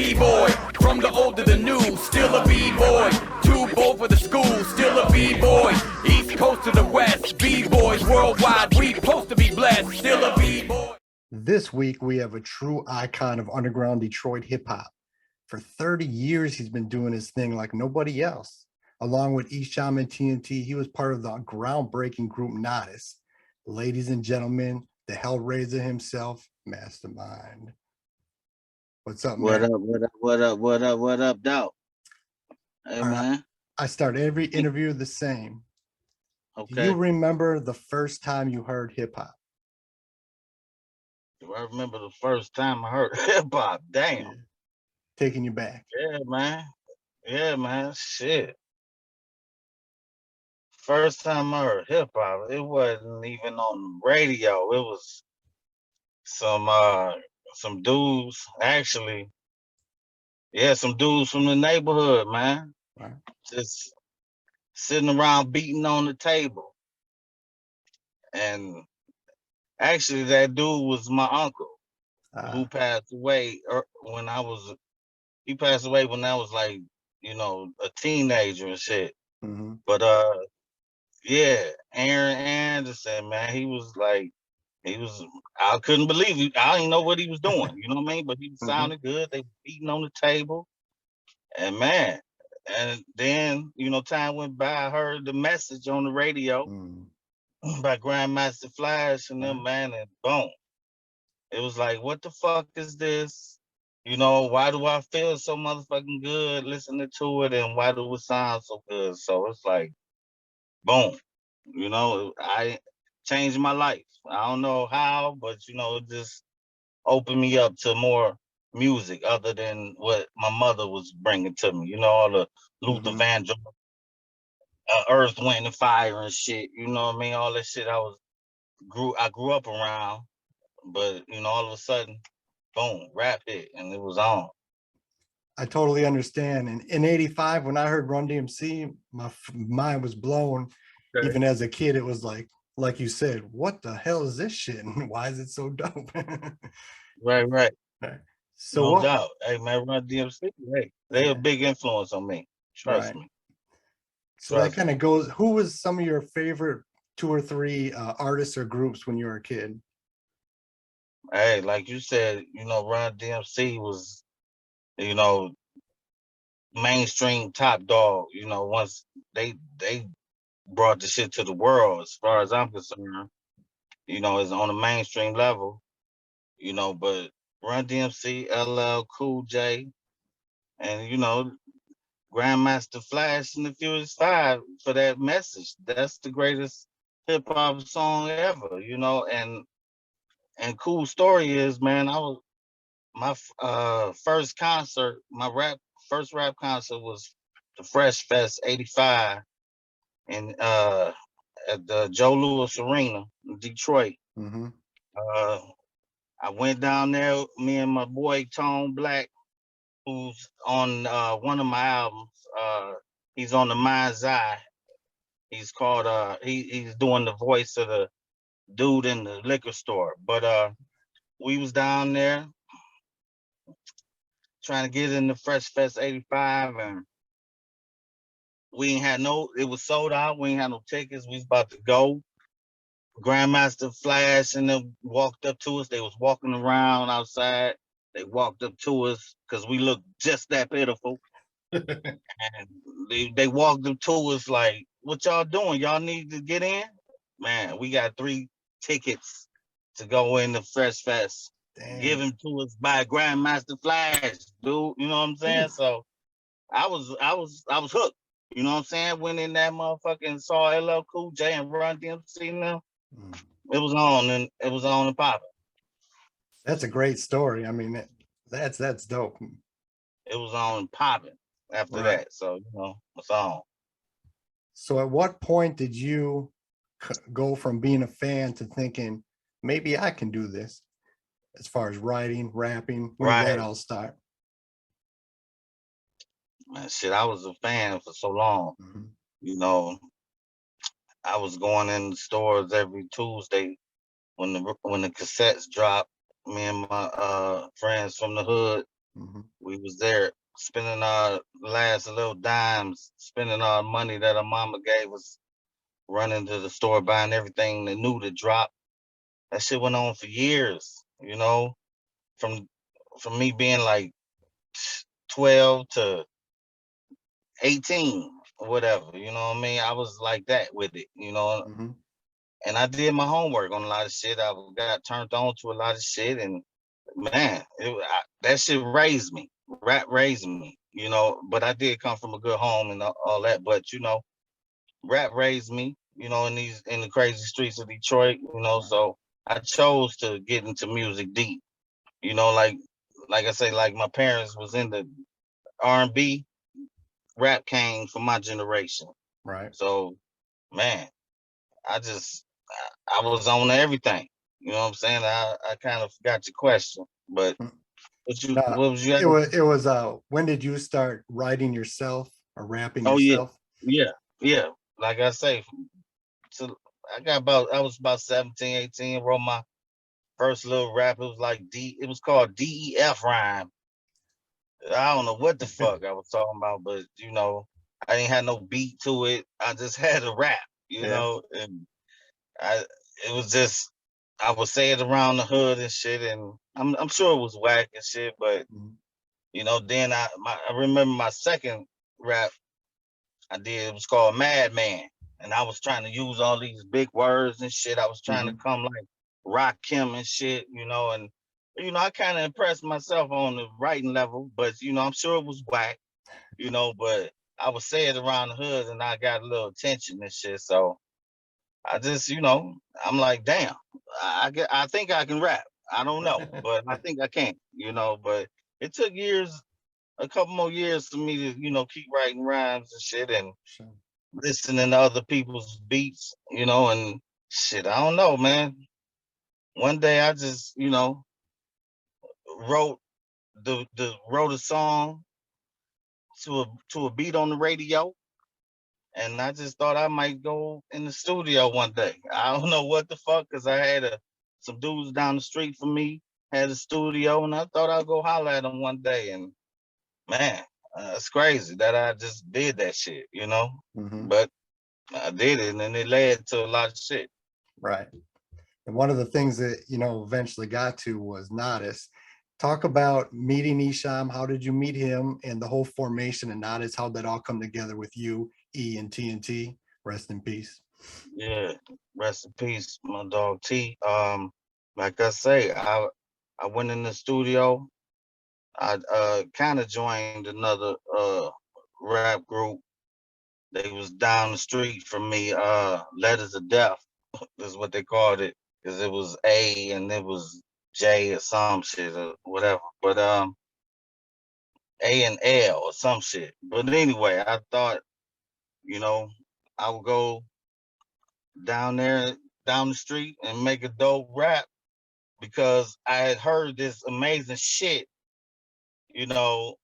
B-boy. From the old to the new, still a B-boy. Too bold for the school, still a B-boy. East Coast to the West, B-boys worldwide. We supposed to be blessed, still a B-boy. This week, we have a true icon of underground Detroit hip-hop. For 30 years, he's been doing his thing like nobody else. Along with Esham and TNT, he was part of the groundbreaking group NATAS. Ladies and gentlemen, the Hellraizer himself, Mastermind. What's up, man? What up, dog? Hey, man. I start every interview the same. Okay. Do you remember the first time you heard hip-hop? Do I remember the first time I heard hip-hop? Damn. Yeah. Taking you back. Yeah, man. Shit. First time I heard hip-hop, it wasn't even on the radio. It was some dudes, actually. Yeah, some dudes from the neighborhood, man. Right. Just sitting around beating on the table. And actually, that dude was my uncle, who passed away when I was like, a teenager and shit. Mm-hmm. But yeah, Aaron Anderson, man, I couldn't believe it. I didn't know what he was doing, you know what I mean? But he sounded good. They were beating on the table. And man, and then, time went by, I heard the message on the radio by Grandmaster Flash and them, man, and boom. It was like, what the fuck is this? Why do I feel so motherfucking good listening to it, and why do it sound so good? So it's like, boom. I changed my life. I don't know how, but it just opened me up to more music other than what my mother was bringing to me. All the Luther Vandross, Earth, Wind, and Fire and shit. You know what I mean? All that shit I grew up around, but all of a sudden, boom, rap hit, and it was on. I totally understand. And in '85, when I heard Run DMC, my mind was blown. Okay. Even as a kid, it was like you said, what the hell is this shit? And why is it so dope? Right. So no doubt. Hey, man, Run DMC, hey, they a big influence on me. Trust me. So that kind of goes, who was some of your favorite 2 or 3 artists or groups when you were a kid? Hey, like you said, Run DMC was, mainstream top dog. Once they brought the shit to the world, as far as I'm concerned, it's on a mainstream level, but Run DMC, LL Cool J, and, Grandmaster Flash and the Furious 5 for that message. That's the greatest hip hop song ever, and cool story is, man, my first concert, first rap concert was the Fresh Fest '85 at the Joe Louis Arena in Detroit. I went down there, me and my boy Tone Black, who's on one of my albums. He's on the Mind's Eye. He's called he's doing the voice of the dude in the liquor store. But we was down there trying to get in the Fresh Fest '85, and we ain't had it was sold out. We ain't had no tickets. We was about to go. Grandmaster Flash and them walked up to us. They was walking around outside. They walked up to us because we looked just that pitiful. And they walked up to us like, what y'all doing? Y'all need to get in? Man, we got 3 tickets to go in the Fresh Fest. Damn. Given to us by Grandmaster Flash, dude. You know what I'm saying? Ooh. So I was hooked. You know what I'm saying? Went in that motherfucking saw LL Cool J and Run DMC now. It was on and popping. That's a great story. I mean, that's dope. It was on and popping after that. So, it's on. So at what point did you go from being a fan to thinking, maybe I can do this as far as writing, rapping? When did that all start? Man, shit, I was a fan for so long. I was going in the stores every Tuesday when the cassettes dropped. Me and my friends from the hood, We was there spending our last little dimes, spending our money that our mama gave us, running to the store, buying everything that new to drop. That shit went on for years, you know, from me being like 12 to 18 or whatever, you know what I mean? I was like that with it, you know, Mm-hmm. and I did my homework on a lot of shit. I got turned on to a lot of shit, and man, that shit raised me. Rap raised me, you know. But I did come from a good home and all that. But you know, rap raised me, you know, in the crazy streets of Detroit, you know. Right. So I chose to get into music deep, you know, like I say, like my parents was in the R&B. Rap came from my generation. Right. So man, I just I was on everything. You know what I'm saying? I kind of forgot your question, but Mm. what No, was you it was when did you start writing yourself or rapping Oh yeah, yourself? yeah, yeah. Like I say, so I was about 17, 18, wrote my first little rap. It was like it was called DEF rhyme. I don't know what the fuck I was talking about, but you know, I didn't have no beat to it. I just had a rap, you Yeah. know, and I it was just I would say it around the hood and shit, and I'm sure it was whack and shit, but Mhm. you know, then I remember my second rap I did. It was called Madman, and I was trying to use all these big words and shit. I was trying to Mhm. come like Rakim and shit, you know, and you know I kind of impressed myself on the writing level, but you know I'm sure it was whack, you know, but I would say it around the hood, and I got a little attention and shit, so I just, you know, I'm like, damn, I think I can rap. I don't know, but I think I can, you know, but it took years, a couple more years for me to, you know, keep writing rhymes and shit and Sure. listening to other people's beats, you know, and shit, I don't know, man. One day I just, you know, wrote wrote a song to a beat on the radio, and I just thought I might go in the studio one day. I don't know what the fuck, cause I had some dudes down the street from me had a studio, and I thought I'd go holler at them one day, and man, it's crazy that I just did that shit, you know. Mhm. But I did it, and then it led to a lot of shit. Right. And one of the things that eventually got to was NATAS. Talk about meeting Esham. How did you meet him and the whole formation of NATAS? How'd that all come together with you, E and TNT? Rest in peace. Yeah, rest in peace, my dog T. Like I say, I went in the studio. I kind of joined another rap group. They was down the street from me. Letters of Death is what they called it, because it was A and it was J or some shit or whatever. But A and L or some shit. But anyway, I thought, you know, I would go down there down the street and make a dope rap because I had heard this amazing shit, you know,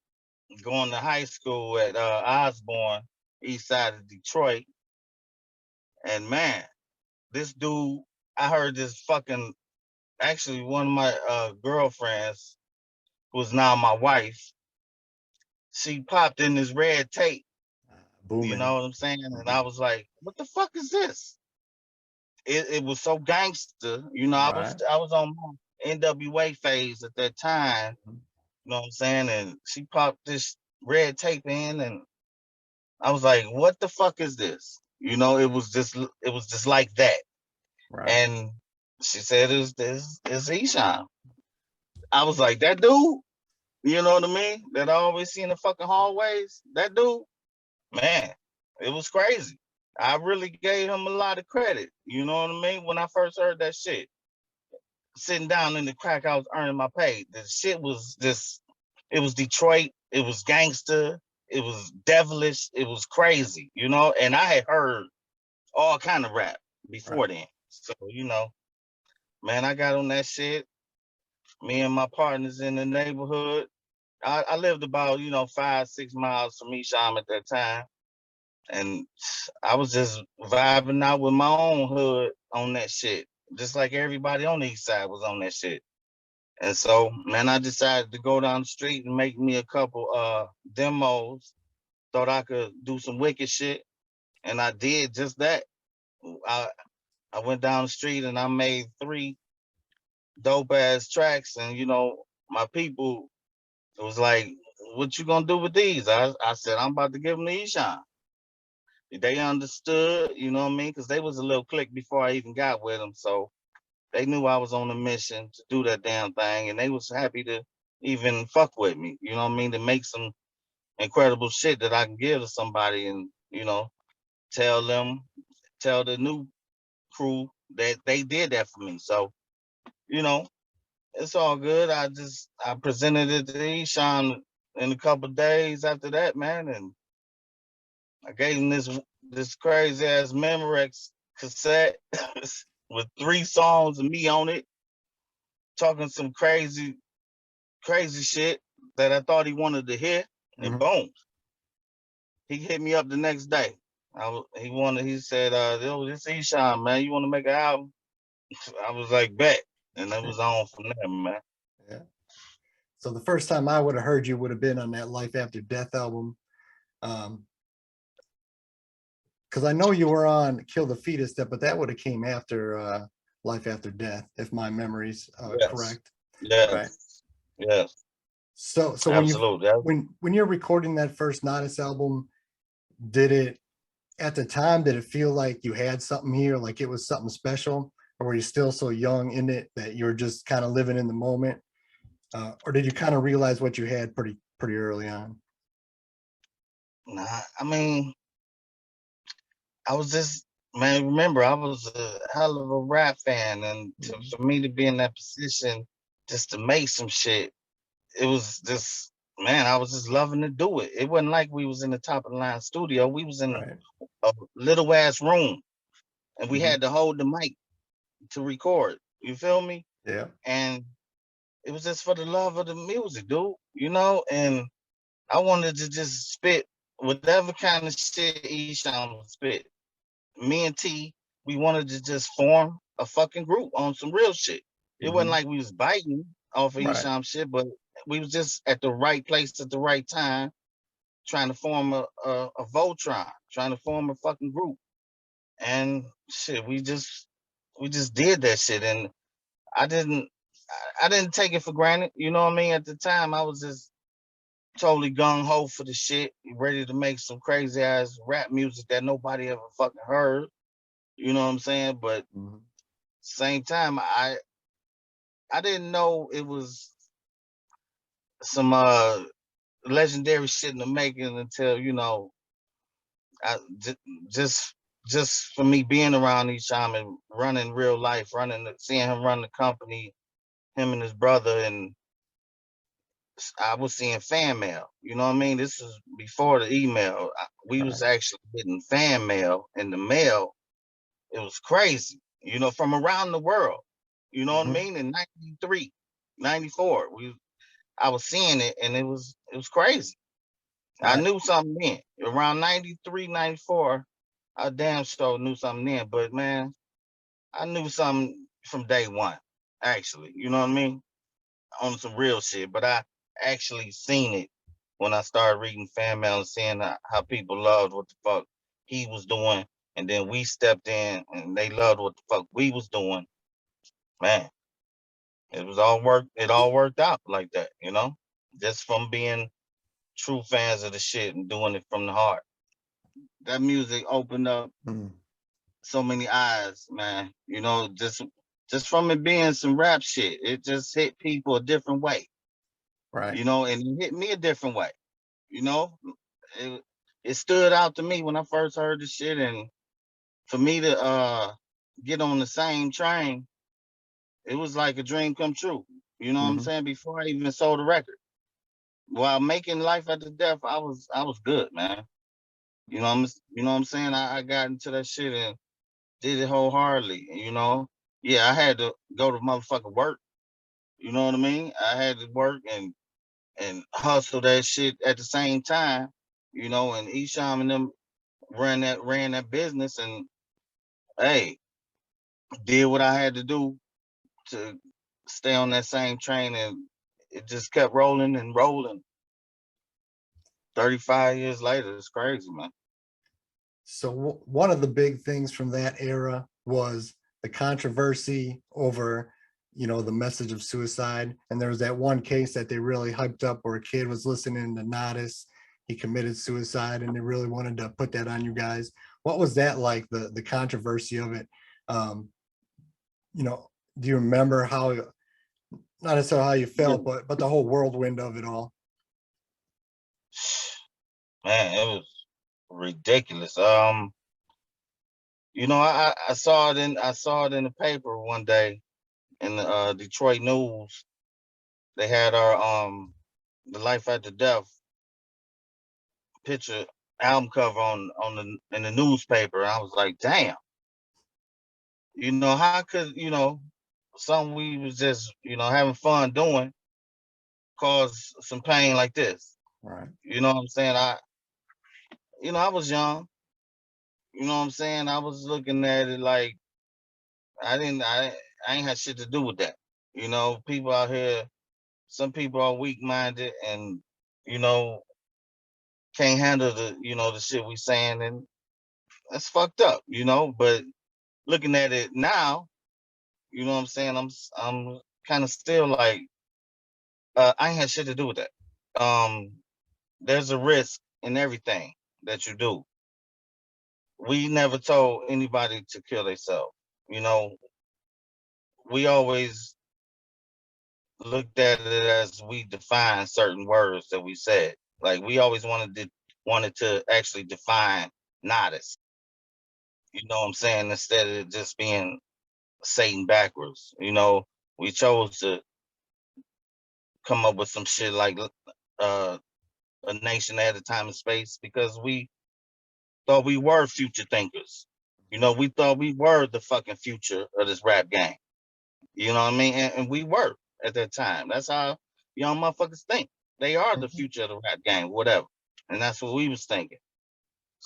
going to high school at Osborne, east side of Detroit. And man, this dude, I heard this fucking, actually, one of my girlfriends, who's now my wife, she popped in this red tape, you know Booming. what I'm saying? And Mhm. I was like, what the fuck is this? It was so gangster, you know. Right. I was on my NWA phase at that time, Mhm. you know what I'm saying? And she popped this red tape in, and I was like, "What the fuck is this?" You know, it was just like that. Right. And she said, "Is this is Esham?" I was like, "That dude." You know what I mean? That I always see in the fucking hallways. That dude, man, it was crazy. I really gave him a lot of credit. You know what I mean? When I first heard that shit, sitting down in the crack, I was earning my pay. The shit was just, it was Detroit. It was gangster. It was devilish. It was crazy, you know. And I had heard all kind of rap Right. before then. So you know, man, I got on that shit. Me and my partners in the neighborhood. I lived about 5-6 miles from Esham at that time, and I was just vibing out with my own hood on that shit, just like everybody on the east side was on that shit. And so, man, I decided to go down the street and make me a couple demos. Thought I could do some wicked shit, and I did just that. I I went down the street and I made 3 dope ass tracks, and my people, it was like, "What you gonna do with these?" I said, "I'm about to give them to Esham." They understood, you know what I mean, because they was a little clique before I even got with them, so they knew I was on a mission to do that damn thing, and they was happy to even fuck with me, you know what I mean, to make some incredible shit that I can give to somebody, and tell them, tell the new crew that they did that for me. So, you know, it's all good. I presented it to Esham in a couple of days after that, man, and I gave him this crazy ass Memorex cassette with 3 songs of me on it, talking some crazy shit that I thought he wanted to hear, and boom, he hit me up the next day. He said, "Yo, this Esham, man, you want to make an album?" I was like, "Bet," and it was on from there, man. Yeah. So the first time I would have heard you would have been on that Life After Death album. Because I know you were on Kill the Fetus, but that would have came after Life After Death, if my memory's Yes. correct. Yes. Right. Yes. So Absolutely. when you're recording that first NATAS album, did it at the time, did it feel like you had something here, like it was something special, or were you still so young in it that you were just kind of living in the moment, or did you kind of realize what you had pretty early on? Nah, I mean, I was just, man, remember, I was a hell of a rap fan, and for me to be in that position just to make some shit, it was just, man, I was just loving to do it. It wasn't like we was in the top of the line studio. We was in Right. a little ass room, and we had to hold the mic to record. You feel me? Yeah. And it was just for the love of the music, dude. And I wanted to just spit whatever kind of shit Esham would spit. Me and T, we wanted to just form a fucking group on some real shit. It wasn't like we was biting off of Right. Esham shit, but we was just at the right place at the right time, trying to form a Voltron, trying to form a fucking group. And shit, we just did that shit, and I didn't take it for granted. You know what I mean? At the time, I was just totally gung ho for the shit, ready to make some crazy ass rap music that nobody ever fucking heard. You know what I'm saying? But same time, I didn't know it was some legendary shit in the making until I just for me being around Esham and running real life, seeing him run the company, him and his brother, and I was seeing fan mail. You know what I mean? This was before the email. We was actually getting fan mail in the mail. It was crazy, from around the world. You know what I mean? In 93, 94, I was seeing it, and it was crazy. I knew something then. Around 93, 94, I damn sure knew something then. But man, I knew something from day one, actually. You know what I mean? On some real shit. But I actually seen it when I started reading fan mail and seeing how people loved what the fuck he was doing. And then we stepped in and they loved what the fuck we was doing. Man, it all worked out like that, just from being true fans of the shit and doing it from the heart. That music opened up so many eyes, man. Just from it being some rap shit, it just hit people a different way. Right. And it hit me a different way. It stood out to me when I first heard the shit, and for me to get on the same train, it was like a dream come true. You know what I'm saying? Before I even sold the record. While making Life After Death, I was good, man. You know what I'm saying? I got into that shit and did it wholeheartedly. Yeah, I had to go to motherfucking work. You know what I mean? I had to work and hustle that shit at the same time. And Esham and them ran that business, and hey, did what I had to do to stay on that same train, and it just kept rolling and rolling. 35 years later, it's crazy, man. So one of the big things from that era was the controversy over, the message of suicide. And there was that one case that they really hyped up where a kid was listening to NATAS. He committed suicide, and they really wanted to put that on you guys. What was that like, the controversy of it? Do you remember how, not necessarily how you felt, but the whole whirlwind of it all? Man, it was ridiculous. I saw it in the paper one day in the Detroit News. They had our the Life After Death picture album cover in the newspaper. I was like, damn. How could, something we was just, having fun doing cause some pain like this? Right. You know what I'm saying? I was young. You know what I'm saying? I was looking at it like I ain't had shit to do with that. People out here, some people are weak-minded and, can't handle the shit we saying, and that's fucked up, but looking at it now, you know what I'm saying? I'm kind of still like, I ain't had shit to do with that. There's a risk in everything that you do. We never told anybody to kill themselves. We always looked at it as we define certain words that we said. Like we always wanted to actually define NATAS. You know what I'm saying? Instead of just being Satan backwards. We chose to come up with some shit like a nation at a time and space because we thought we were future thinkers. We thought we were the fucking future of this rap game. You know what I mean? And we were at that time. That's how young motherfuckers think. They are the future of the rap game, whatever. And that's what we was thinking.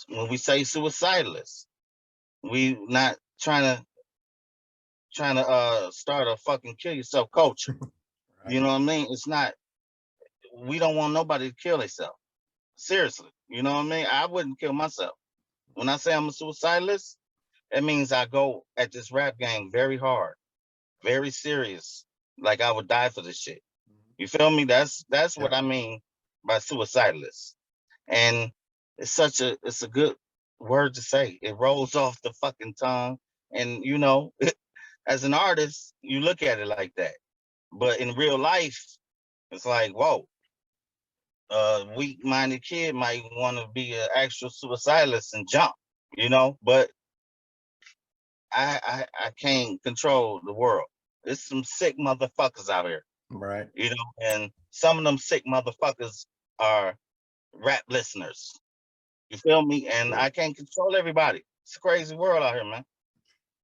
When we say suicidalists, we not trying to start a fucking kill yourself culture. Right. You know what I mean? It's not. We don't want nobody to kill themselves. Seriously, you know what I mean? I wouldn't kill myself. When I say I'm a suicidalist, that means I go at this rap game very hard, very serious. Like I would die for this shit. You feel me? That's what I mean by suicidalist. And it's a good word to say. It rolls off the fucking tongue. And as an artist, you look at it like that. But in real life, it's like, whoa. A weak-minded kid might want to be an actual suicidalist and jump, but I can't control the world. There's some sick motherfuckers out here. Right. And some of them sick motherfuckers are rap listeners. You feel me? And I can't control everybody. It's a crazy world out here, man.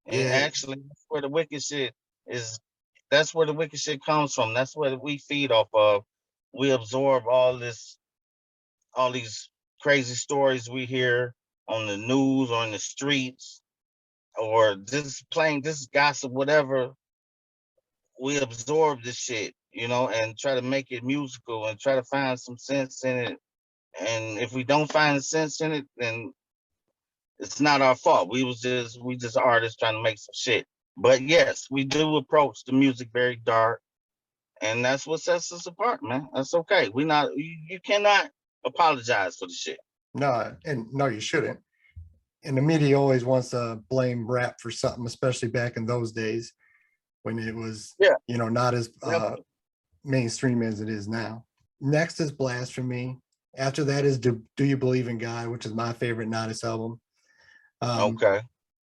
And actually, that's where the wicked shit comes from. That's what we feed off of. We absorb all these crazy stories we hear on the news or in the streets, or just plain this gossip, whatever. We absorb this shit, and try to make it musical and try to find some sense in it. And if we don't find a sense in it, then it's not our fault. We just artists trying to make some shit. But yes, we do approach the music very dark, and that's what sets us apart, man. That's okay. You cannot apologize for the shit. No, you shouldn't. And the media always wants to blame rap for something, especially back in those days when it was, not as mainstream as it is now. Next is Blasphemy. After that is Do You Believe in God, which is my favorite NATAS album. Okay.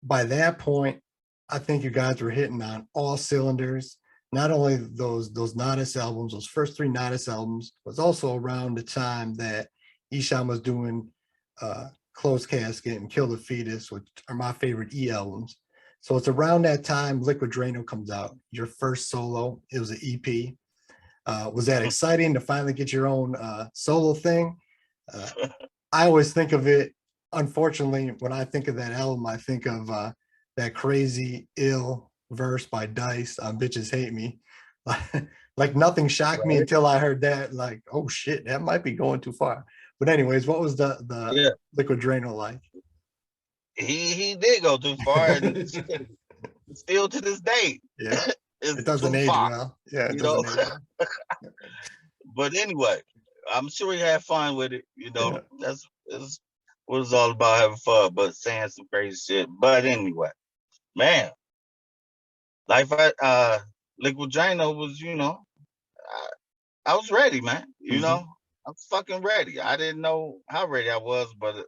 By that point, I think you guys were hitting on all cylinders. Not only those NATAS albums, those first three NATAS albums, was also around the time that Esham was doing Closed Casket and Kill the Fetus, which are my favorite E albums. So it's around that time Liquid Drano comes out, your first solo. It was an EP. Was that exciting to finally get your own solo thing? I always think of it, unfortunately, when I think of that album, I think of that crazy ill verse by Dice on Bitches Hate Me. Like nothing shocked me Right. until I heard that. Like, oh shit, that might be going too far. But anyways, what was the Yeah, Liquid Drano like? he did go too far, and still to this day, Yeah, it's it doesn't too age far. well. Yeah, it You know. doesn't age well. But anyway, I'm sure he had fun with it. You know, Yeah. that's what it's all about, having fun, but saying some crazy shit. But anyway, man, life at Liquid Drano was, I was ready, man. Mm-hmm. I was fucking ready. I didn't know how ready I was, but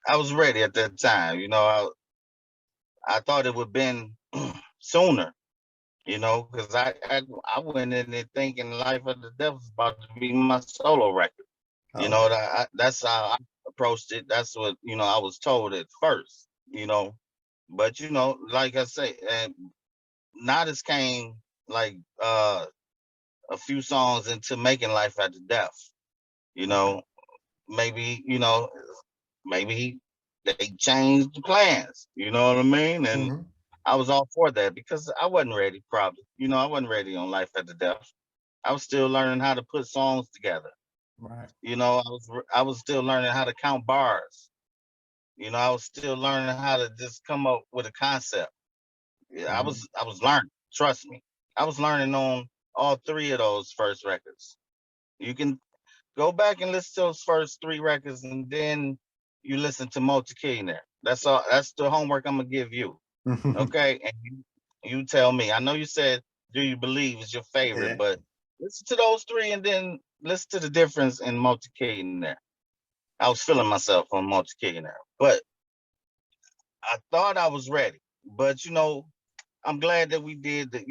I was ready at that time. I thought it would have been sooner. Because I went in there thinking Life of the Devil was about to be my solo record. Okay. That's how I approached it. That's what I was told at first. But like I say, NATAS came like a few songs into making Life After Death. You Okay. know, maybe maybe they changed the plans. You know what I mean? And Mm-hmm. I was all for that because I wasn't ready. Probably, I wasn't ready on Life After Death. I was still learning how to put songs together. Right. I was still learning how to count bars. I was still learning how to just come up with a concept. Yeah, I Mm-hmm. was I was learning. Trust me, I was learning on all three of those first records. You can go back and listen to those first three records, and then you listen to Multi-Millionaire. That's all. That's the homework I'm gonna give you. Okay, and you tell me. I know you said "Do You Believe" is your favorite, Yeah. but listen to those three, and then listen to the difference in Multi-Millionaire. I was feeling myself on Multi-Millionaire, but I thought I was ready. But I'm glad that we did the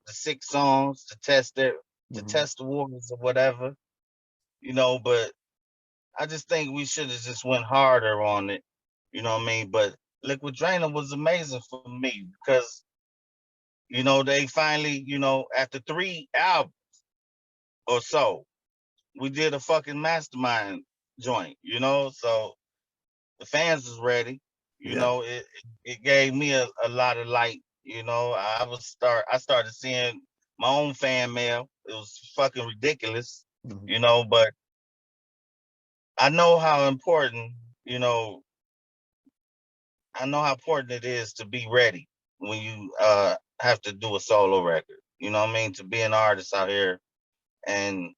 6 songs to Mm-hmm. test the waters or whatever. But I just think we should have just went harder on it. You know what I mean? But Liquid Drainer was amazing for me because they finally, after 3 albums or so, we did a fucking Mastermind joint. So the fans was ready. Yeah. It gave me a lot of light. I started seeing my own fan mail. It was fucking ridiculous. Mm-hmm. But I know how important, you know, I know how important it is to be ready when you have to do a solo record. You know what I mean? To be an artist out here, and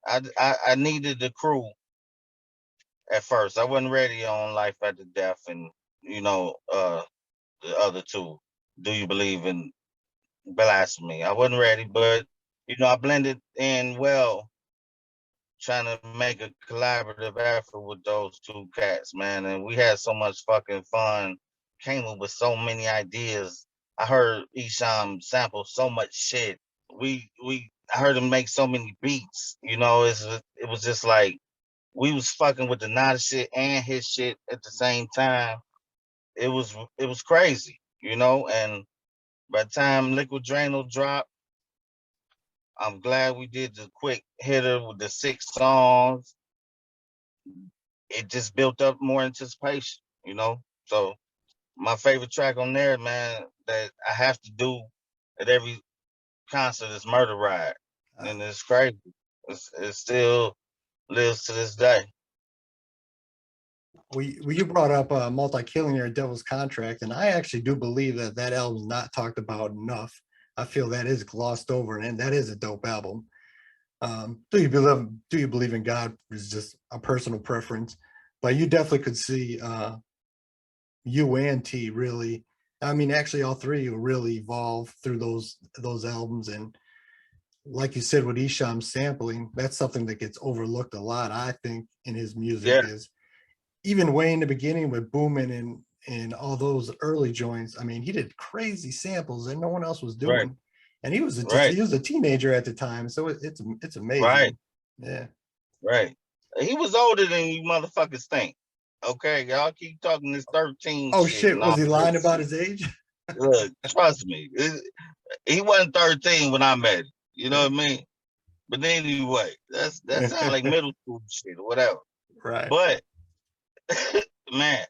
I needed the crew at first. I wasn't ready on Life After Death, and the other two. Do You Believe in Blasphemy? I wasn't ready, but I blended in well, trying to make a collaborative effort with those two cats, man. And we had so much fucking fun. Came up with so many ideas. I heard Esham sample so much shit. I heard him make so many beats. It was just like we was fucking with the Nada shit and his shit at the same time. It was crazy, and by the time Liquid Drano dropped, I'm glad we did the quick hitter with the 6 songs. It just built up more anticipation. So my favorite track on there, man, that I have to do at every concert is Murder Ride. Uh, And it's crazy. It still lives to this day. you brought up Multi-Millionaire Devil's Contract, and I actually do believe that that album's not talked about enough. I feel that is glossed over, and that is a dope album. Do you believe in God is just a personal preference, but you definitely could see you and T really. I mean, actually, all three will really evolve through those albums, and like you said with Esham sampling, that's something that gets overlooked a lot. I think in his music Yeah, is even way in the beginning with Boomin and all those early joints. I mean, he did crazy samples that no one else was right, doing, and he was right, he was a teenager at the time, so it's right, amazing. Yeah. right. He was older than you motherfuckers think. Okay, y'all keep talking this 13 Oh shit shit, and was all he lying this about shit. his age? Look, trust me, he wasn't 13 when I met him. You know what I mean? But anyway, that sounds like middle school shit or whatever. Right. But man,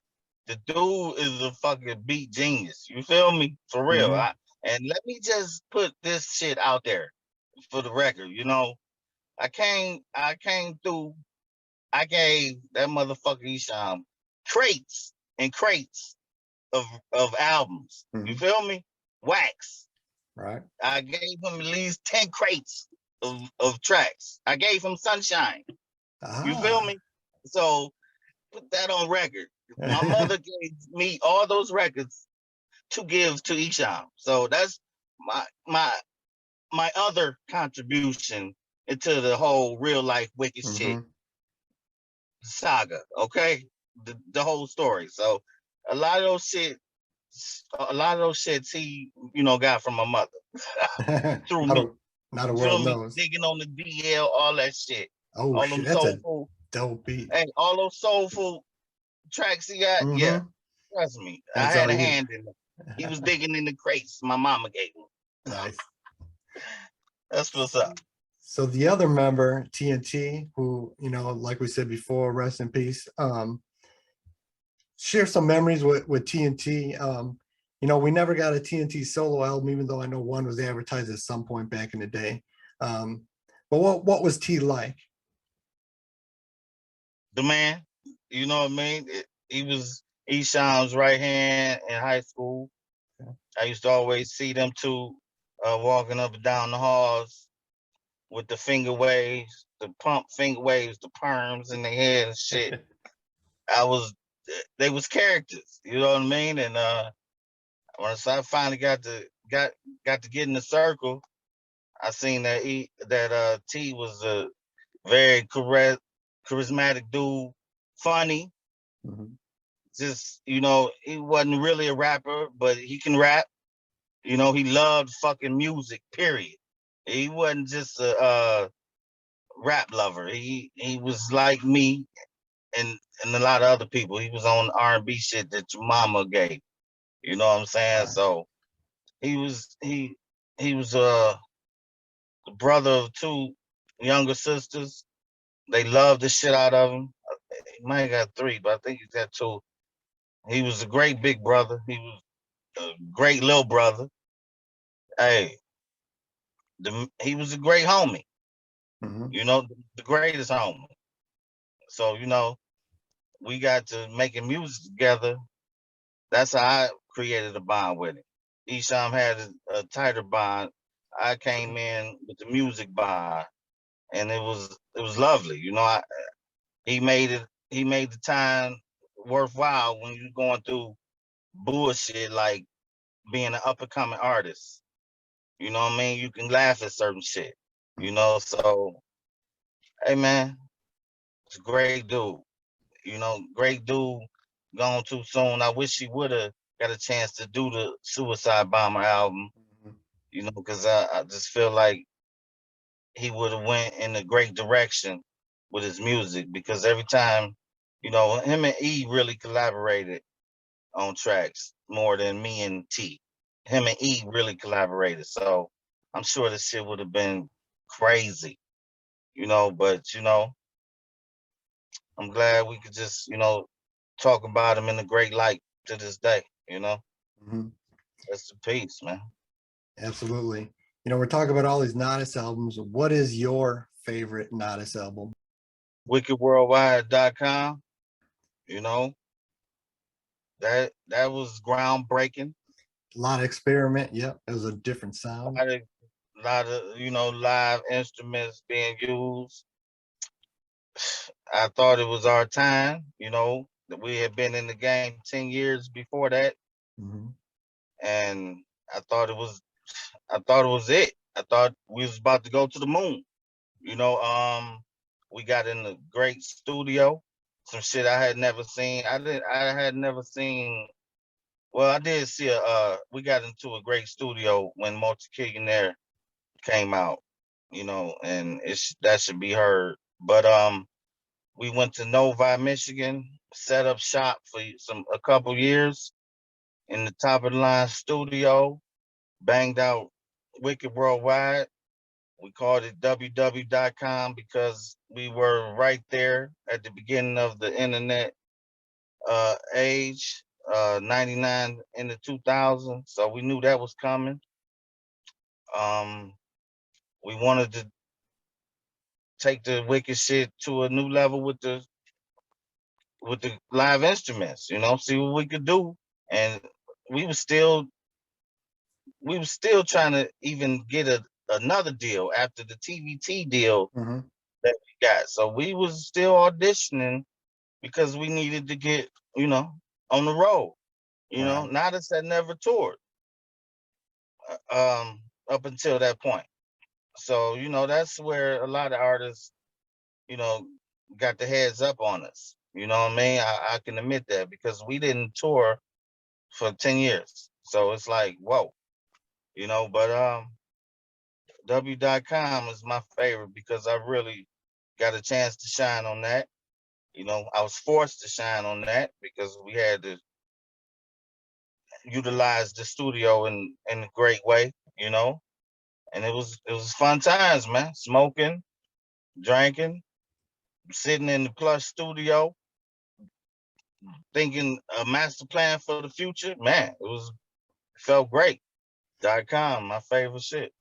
the dude is a fucking beat genius. You feel me? For real. Hmm. And let me just put this shit out there for the record. You know, I came through. I gave that motherfucker Esham crates and crates of albums. You feel me? Wax. Right. I gave him at least 10 crates of tracks. I gave him Sunshine. You feel me? So put that on record. My mother gave me all those records to give to Esham. So that's my other contribution into the whole real life wicked shit saga. Okay, the whole story. So a lot of those shits he got from my mother through me. Not a You feel world me? knows. Digging on the DL, all that shit. Oh All shit, them that's a soulful. dope beat. Hey, all those soulful tracks he got. Yeah, trust me, That's I had all a you. hand in it. He was digging in the crates my mama gave him. Nice. That's what's up. So the other member, TNT, who, like we said before, rest in peace. Share some memories with TNT. We never got a TNT solo album, even though I know one was advertised at some point back in the day. But what was T like? The man, you know what I mean? He was Esham's right hand in high school. Okay. I used to always see them two walking up and down the halls with the finger waves, the pump finger waves, the perms in their head and shit. They was characters, you know what I mean? And once I finally got to get in the circle, I seen that T was a very charismatic dude, funny. Just, he wasn't really a rapper, but he can rap. He loved fucking music, period. He wasn't just a rap lover. He was like me and a lot of other people. He was on R&B shit that your mama gave. You know what I'm saying? Right. So he was the brother of two younger sisters. They loved the shit out of him. He might have got three, but I think he's got two. He was a great big brother. He was a great little brother. Hey, he was a great homie. The greatest homie. So, we got to making music together. That's how I created a bond with him. Esham had a tighter bond. I came in with the music bond, and it was lovely. He made the time worthwhile when you're going through bullshit like being an up and coming artist. You know what I mean? You can laugh at certain shit. So hey man, it's a great dude. Great dude, gone too soon. I wish he would have got a chance to do the Suicide Bomber album. Because I just feel like he would have went in a great direction with his music, because every time, him and E really collaborated on tracks more than me and T. Him and E really collaborated. So I'm sure this shit would have been crazy, but I'm glad we could just, talk about him in a great light to this day, Rest in peace, man. Absolutely. We're talking about all these NATAS albums. What is your favorite NATAS album? WickedWorldwide.com. That was groundbreaking. A lot of experiment. Yep, it was a different sound. A lot of live instruments being used. I thought it was our time. That we had been in the game 10 years before that, and I thought it was it. I thought we was about to go to the moon. We got in a great studio, some shit I had never seen. I had never seen. Well, I did see we got into a great studio when Multi-Millionaire came out, and that should be heard. But we went to Novi, Michigan, set up shop for a couple years in the top of the line studio, banged out Wicked Worldwide. We called it www.com because we were right there at the beginning of the internet age, 99 into 2000. So we knew that was coming. We wanted to take the wicked shit to a new level with the live instruments, see what we could do. And we were still trying to even get another deal after the TVT deal that we got. So we was still auditioning because we needed to get, on the road. NATAS had never toured up until that point. So, that's where a lot of artists, got the heads up on us. You know what I mean? I can admit that because we didn't tour for 10 years. So it's like, whoa, but W.com is my favorite because I really got a chance to shine on that. I was forced to shine on that because we had to utilize the studio in a great way, and it was fun times, man. Smoking, drinking, sitting in the plush studio, thinking a master plan for the future. Man, it felt great. .com, my favorite shit.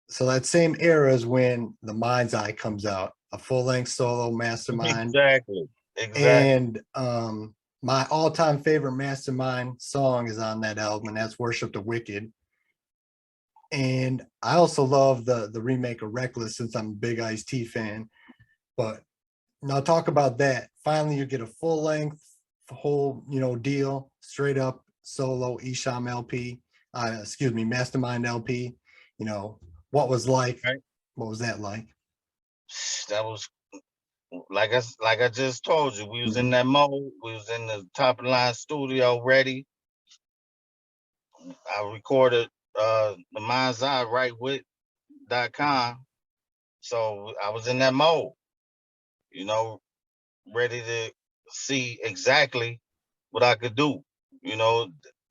So that same era is when The Mind's Eye comes out, a full-length solo Mastermind. Exactly. And my all-time favorite Mastermind song is on that album, and that's Worship the Wicked. And I also love the remake of Reckless since I'm a big Ice-T fan. But now talk about that. Finally, you get a full-length, whole, deal, straight up solo Esham LP, Mastermind LP. What was like? Right. What was that like? That was like I just told you. We was in that mode. We was in the top of the line studio, ready. I recorded The Mind's Eye right with .com. So I was in that mode, ready to see exactly what I could do.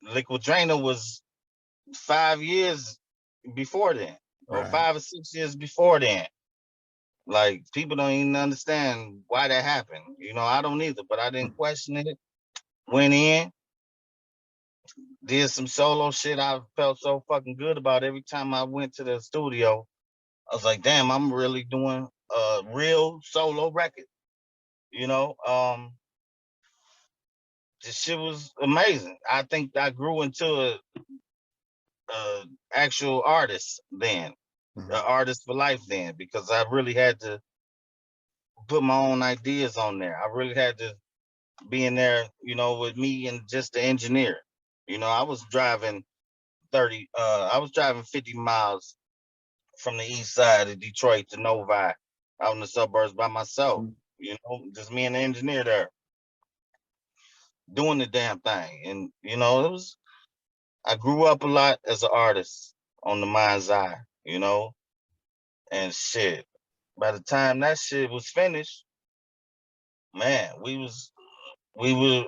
Liquid Drainer was 5 years before then, or 5 or 6 years before then. Like, people don't even understand why that happened. I don't either, but I didn't question it. Went in, did some solo shit I felt so fucking good about. Every time I went to the studio, I was like, damn, I'm really doing a real solo record. This shit was amazing. I think I grew into a actual artist then, an artist for life then, because I really had to put my own ideas on there. I really had to be in there, with me and just the engineer. I was driving 50 miles from the east side of Detroit to Novi, out in the suburbs by myself, just me and the engineer there doing the damn thing. And, I grew up a lot as an artist on The Mind's Eye, and shit. By the time that shit was finished, man, we were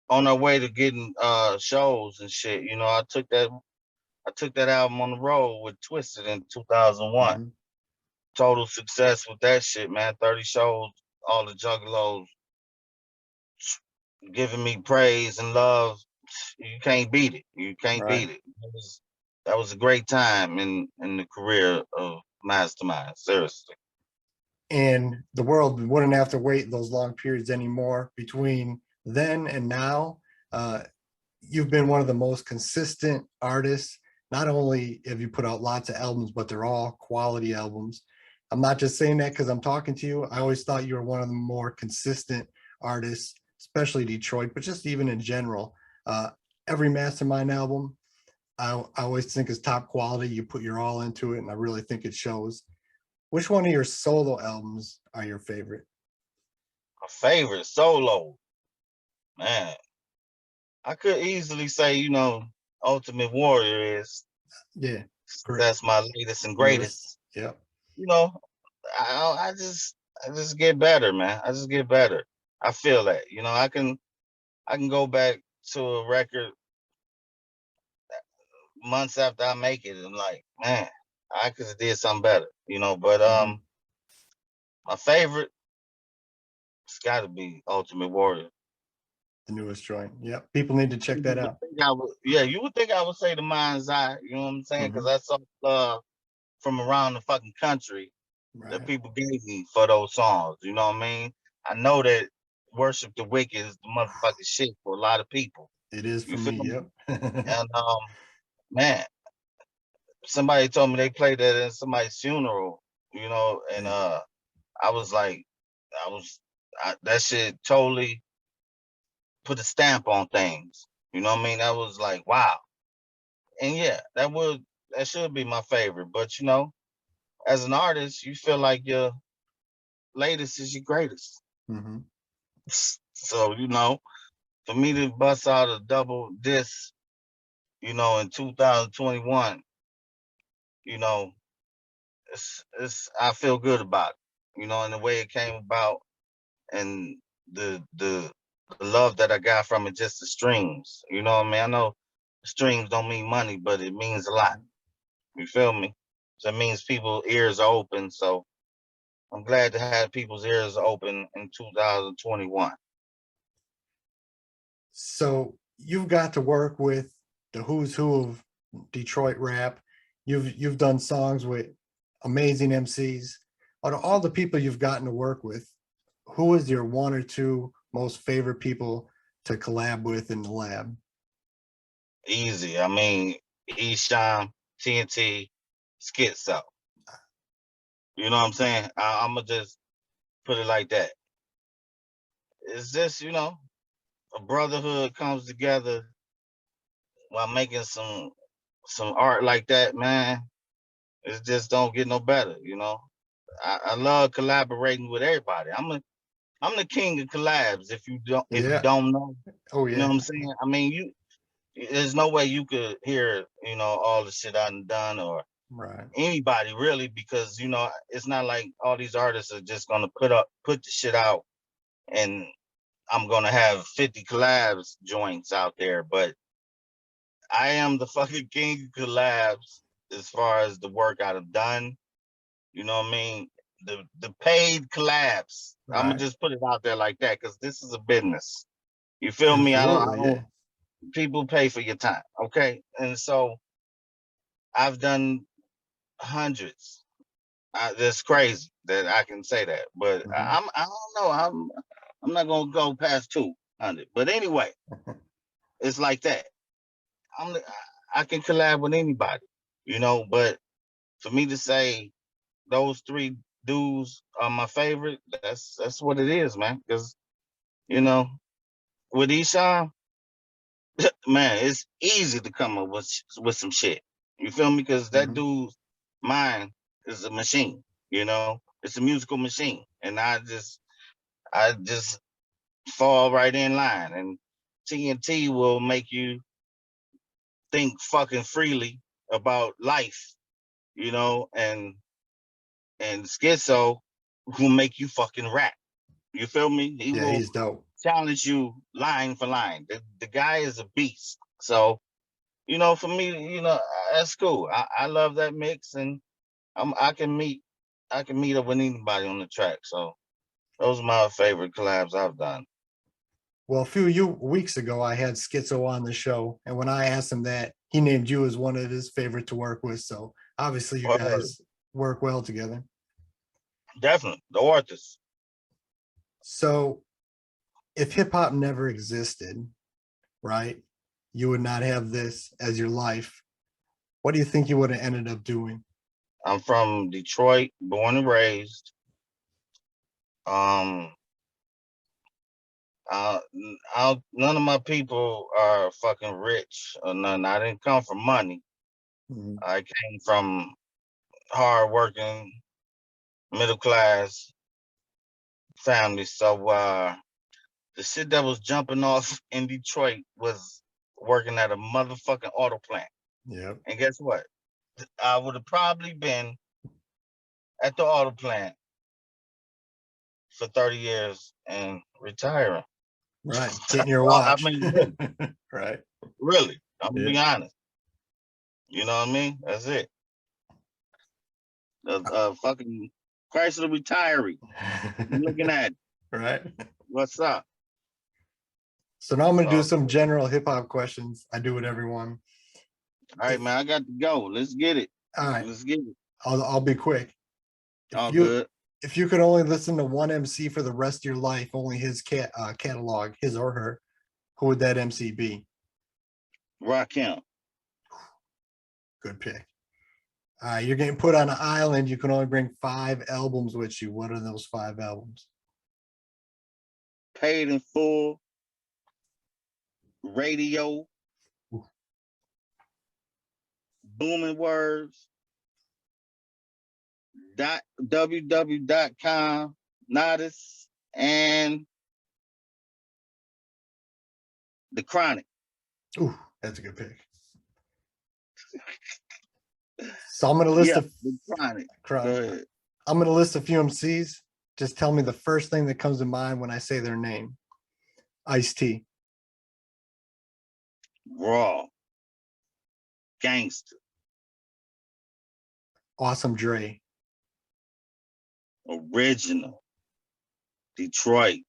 on our way to getting shows and shit. I took that album on the road with Twisted in 2001. Total success with that shit, man. 30 shows, all the juggalos giving me praise and love. You can't beat it. You can't beat it. That was a great time in the career of Mastermind, seriously. And the world wouldn't have to wait those long periods anymore. Between then and now, you've been one of the most consistent artists. Not only have you put out lots of albums, but they're all quality albums. I'm not just saying that because I'm talking to you. I always thought you were one of the more consistent artists, especially Detroit, but just even in general. Every Mastermind album, I always think is top quality. You put your all into it, and I really think it shows. Which one of your solo albums are your favorite? My favorite solo, man. I could easily say, Ultimate Warrior is. Yeah. That's my latest and greatest. Yeah. I just get better, man. I just get better. I feel that. I can go back to a record months after I make it and like, man, I could have did something better, but my favorite, it's gotta be Ultimate Warrior. The newest joint. Yep. People need to check that out. You would think I would say The Mind's Eye, you know what I'm saying? Because that's from around the fucking country that Right. people gave me for those songs. You know what I mean? I know that Worship the Wicked is the motherfucking shit for a lot of people. It is You for feel me. me? Yep. And man, somebody told me they played that in somebody's funeral, you know, and I was like, that shit totally put a stamp on things. You know what I mean? That was like, wow. And yeah, that should be my favorite. But you know, as an artist, you feel like your latest is your greatest. hmm So, you know, for me to bust out a double disc, you know, in 2021, you know, it's I feel good about it, you know, and the way it came about and the love that I got from it, just the streams. You know what I mean? I know streams don't mean money, but it means a lot. You feel me? So it means people's ears are open. So I'm glad to have people's ears open in 2021. So you've got to work with the who's who of Detroit rap. You've done songs with amazing MCs. Out of all the people you've gotten to work with, who is your one or two most favorite people to collab with in the lab? Easy. I mean, Esham, TNT, Schizo. You know what I'm saying? I'm gonna just put it like that. It's just, you know, a brotherhood comes together while making some art like that, man. It just don't get no better, you know. I love collaborating with everybody. I'm the king of collabs. If you Yeah. don't know, Oh you know yeah. what I'm saying. I mean, there's no way you could hear, you know, all the shit I done or Right. anybody really, because you know it's not like all these artists are just gonna put the shit out and I'm gonna have 50 collabs joints out there. But I am the fucking king of collabs as far as the work I've done. You know what I mean? The paid collabs. I'm gonna Right. just put it out there like that because this is a business. You feel me? I Absolutely. don't. Yeah. People pay for your time, okay? And so I've done hundreds. That's crazy that I can say that, but Mhm. I don't know. I'm not gonna go past 200. But anyway, it's like that. I'm I can collab with anybody, you know. But for me to say those three dudes are my favorite, that's what it is, man. Because you know, with Esham, man, it's easy to come up with some shit. You feel me? Because that Mhm. dude's mind is a machine. You know, it's a musical machine, and I just fall right in line. And TNT will make you think fucking freely about life, you know, and Schizo will make you fucking rap. You feel me? He Yeah, will he's dope. challenge you line for line. The guy is a beast. So, you know, for me, you know, that's cool. I love that mix, and I can meet up with anybody on the track. So those are my favorite collabs I've done. Well, a few weeks ago, I had Schizo on the show, and when I asked him that, he named you as one of his favorite to work with. So obviously, you Word. guys work well together. Definitely the authors. So if hip hop never existed, right, you would not have this as your life. What do you think you would have ended up doing? I'm from Detroit, born and raised. Um, none of my people are fucking rich or none. I didn't come from money. Mhm. I came from hard working, middle class family. So the shit that was jumping off in Detroit was working at a motherfucking auto plant. Yep. And guess what? I would have probably been at the auto plant for 30 years and retiring. Right. Getting your I watch. mean, really, Right. really. I'm gonna Yeah. be honest. You know what I mean? That's it. Fucking Chrysler retiree. You looking at it. Right. What's up? So now I'm going to do So, some general hip hop questions. I do with everyone. all right, If man, I got to go. Let's get it. all right, Let's get it. I'll be quick. All good. If you could only listen to one MC for the rest of your life, only his catalog, his or her, who would that MC be? Rakim. Good pick. You're getting put on an island. You can only bring 5 albums with you. What are those 5 albums? Paid in Full. Radio. Ooh. Booming Words. www.com. NATAS. And The Chronic. Ooh, that's a good pick. So I'm gonna list The Chronic. Go ahead. I'm gonna list a few MCs. Just tell me the first thing that comes to mind when I say their name. Ice-T. Raw. Gangster. Awesome Dre. Original. Detroit.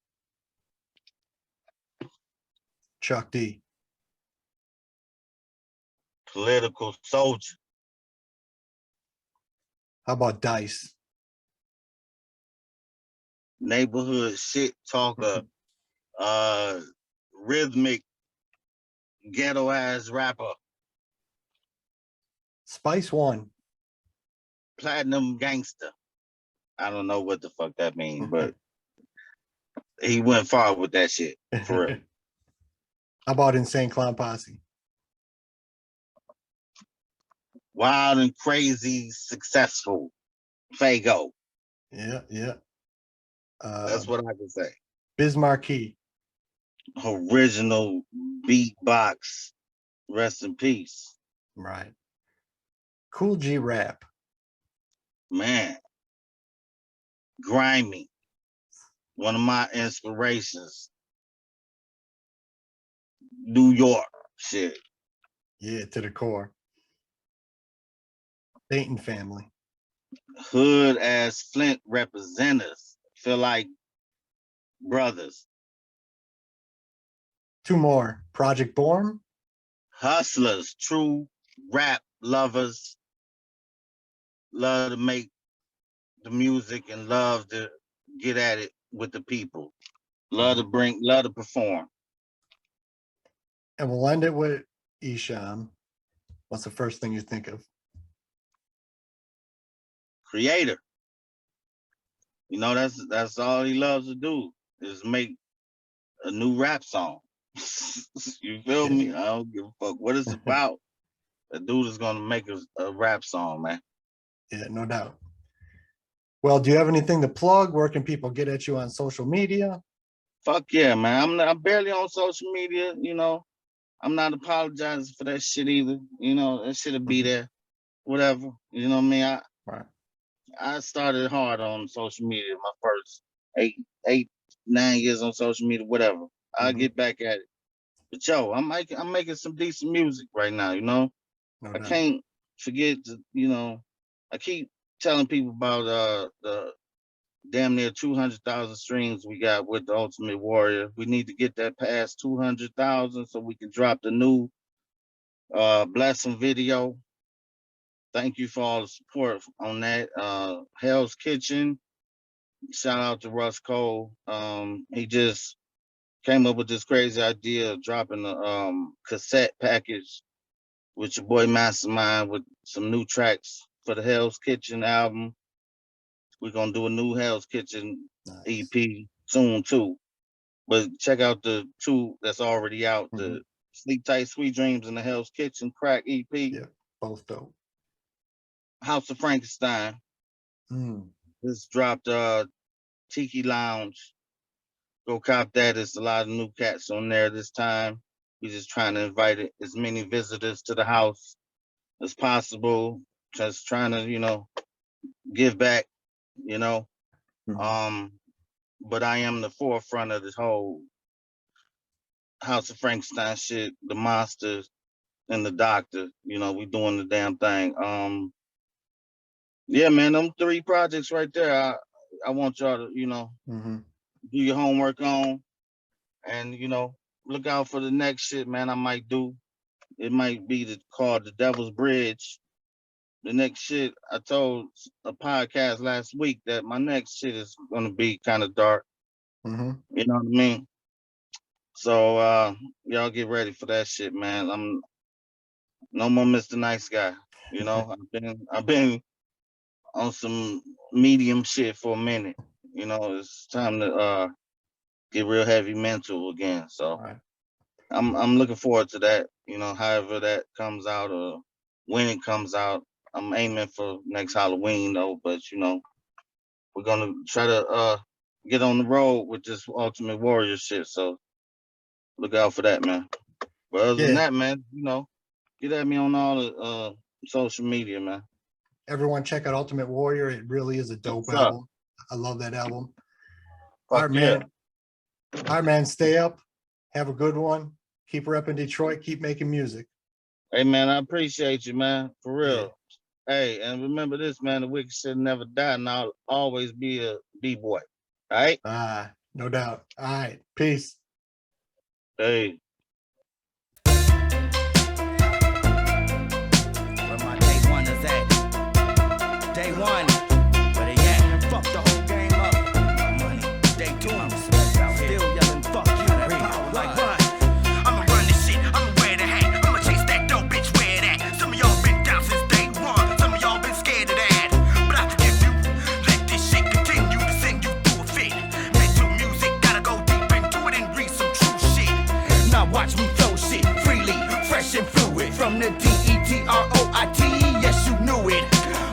Chuck D. Political Soldier. How about Dice? Neighborhood shit talker. Rhythmic ghetto ass rapper. Spice One. Platinum gangster. I don't know what the fuck that means, but he went far with that shit. For real. How about Insane Clown Posse? Wild and crazy, successful. Fago. Yeah. That's what I can say. Biz Markie. Original beatbox. Rest in peace. Right. Cool G Rap. Man. Grimy. One of my inspirations. New York shit. Yeah, to the core. Dayton Family. Hood as Flint representatives. Feel like brothers. 2 more. Project Born. Hustlers, true rap lovers. Love to make the music and love to get at it with the people. Love to perform. And we'll end it with Esham. What's the first thing you think of? Creator. You know, that's all he loves to do is make a new rap song. You feel me? I don't give a fuck what it's about. The dude is gonna make a rap song, man. Yeah, no doubt. Well, do you have anything to plug? Where can people get at you on social media? Fuck yeah, man. I'm barely on social media, you know. I'm not apologizing for that shit either. You know, that shit'll be there. Whatever. You know what I mean? Right. I started hard on social media, my first 9 years on social media, whatever. I'll get back at it. But yo, I'm making some decent music right now, you know. No I doubt. can't forget to, you know, I keep telling people about the damn near 200,000 streams we got with the Ultimate Warrior. We need to get that past 200,000 so we can drop the new Blessing video. Thank you for all the support on that. Hell's Kitchen. Shout out to Russ Cole. He just came up with this crazy idea of dropping a cassette package with your boy Mastermind with some new tracks for the Hell's Kitchen album. We're gonna do a new Hell's Kitchen EP soon too. But check out the 2 that's already out, the Sleep Tight, Sweet Dreams and the Hell's Kitchen Crack EP. Yeah, both dope. House of Frankenstein. This dropped Tiki Lounge. Go cop that. There's a lot of new cats on there this time. We're just trying to invite as many visitors to the house as possible. Just trying to, you know, give back, you know. But I am the forefront of this whole House of Frankenstein shit, the monsters and the doctor. You know, we doing the damn thing. Yeah, man, them 3 projects right there. I want y'all to, you know, do your homework on, and you know, look out for the next shit, man. I might do. It might be called The Devil's Bridge. the next shit, I told a podcast last week that my next shit is gonna be kind of dark. Mm-hmm. You know what I mean? So y'all get ready for that shit, man. I'm no more Mr. Nice Guy. You know, I've been on some medium shit for a minute. You know, it's time to get real heavy mental again. So All right. I'm looking forward to that. You know, however that comes out or when it comes out. I'm aiming for next Halloween though, but you know, we're gonna try to get on the road with this Ultimate Warrior shit. So look out for that, man. But other than Yeah. that, man, you know, get at me on all the social media, man. Everyone check out Ultimate Warrior. It really is a dope What's up? album. I love that album. Fuck All right, man. All right, man. Stay up. Have a good one. Keep repping Detroit. Keep making music. Hey, man, I appreciate you, man. For real. Yeah. Hey, and remember this, man, the wicked should never die, and I'll always be a B-boy. All right? No doubt. All right. Peace. Hey. Where my day one is at. Day one. Where they at? Fuck the whole game up. My money. Day two. I'm still yelling fuck you. Like what? I'ma run this shit. I'ma wear the hat. I'ma chase that dope bitch where it at. Some of y'all been down since day one. Some of y'all been scared of that. But I forgive you. Let this shit continue to send you through a fit. Mental music, gotta go deep into it and read some true shit. Now watch me flow shit freely, fresh and fluid. From the DETROIT, yes you knew it.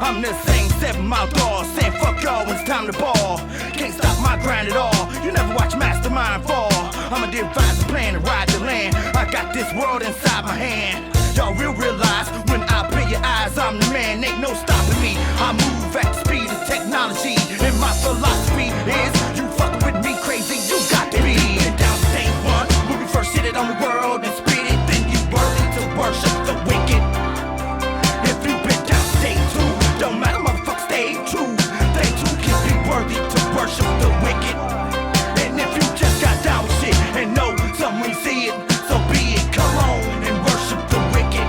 I'm the same 7 Mile dog, saying fuck y'all when it's time to ball. Can't stop my grind at all. You never watch Mastermind fall. I'ma devise a plan to ride the land. I got this world inside my hand. Y'all will realize when I open your eyes, I'm the man. Ain't no stopping me. I move at the speed of technology, and my philosophy is you fucking with me crazy, you got to be. And down to day one, when we first hit it on the world and spit it, then you worthy to worship the wicked. If you been down to day two, don't matter, motherfucker, stay true. Day two can be worthy to worship the wicked. And if you just got down with shit and know something when you see it, so be it. Come on and worship the wicked.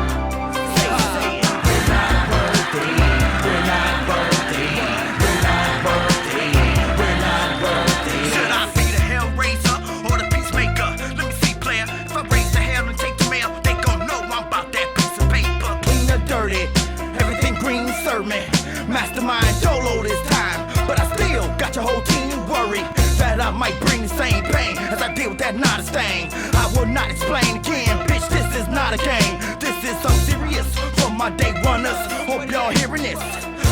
Say it. We're not worthy. We're not worthy. We're not worthy. We're not worthy. Should I be the hellrazer or the peacemaker? Let me see, player. If I raise the hell and take the mail, they gon' know I'm about that piece of paper. Clean or dirty, everything green serve me. Mastermind dolo this time, but I still got your whole team worried that I might bring the same pain as I deal with that NATAS thing. I will not explain again, bitch, this is not a game. This is something serious for my day runners. Hope y'all hearing this.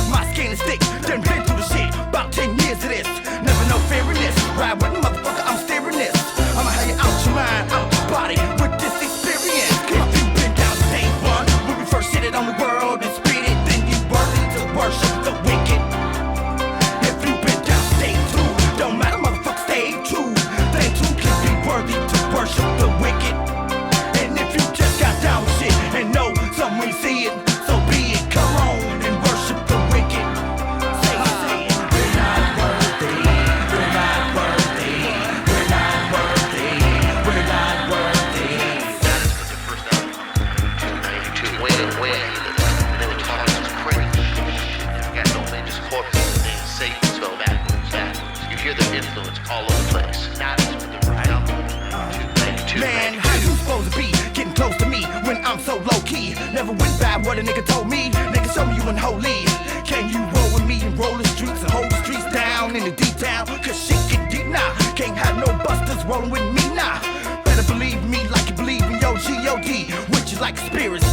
My skin is thick, done been through the shit, about 10 years of this. Never no fearing this, ride with the motherfucker, I'm steering this. I'ma have you out your mind, out your body with this experience. If you been down to day one, when we first hit it on the world and spit it, then you worthy to worship the wicked. If you been down to day two, don't matter, motherfucker, stay true. Day two can be worthy to worship the wicked. And if you just got down with shit and know something when you see it, so be it. Come on and worship the wicked. Say it. We're not worthy. We're not worthy. We're not worthy. We're not worthy. That is what the first album, 92. When they were talking to crazy. You got no man just corpses and then say you spell backwards. You hear their influence all over the place. That is what the first album, 92. Man, how you supposed to be getting close to me when I'm so low key? Never went by what a nigga told me. Nigga, show me you unholy. Can you roll with me and roll the streets and hold the streets down in the D-town? Cause shit get deep now. Can't have no busters rolling with me now. Better believe me like you believe in your G.O.D., which is like a conspiracy.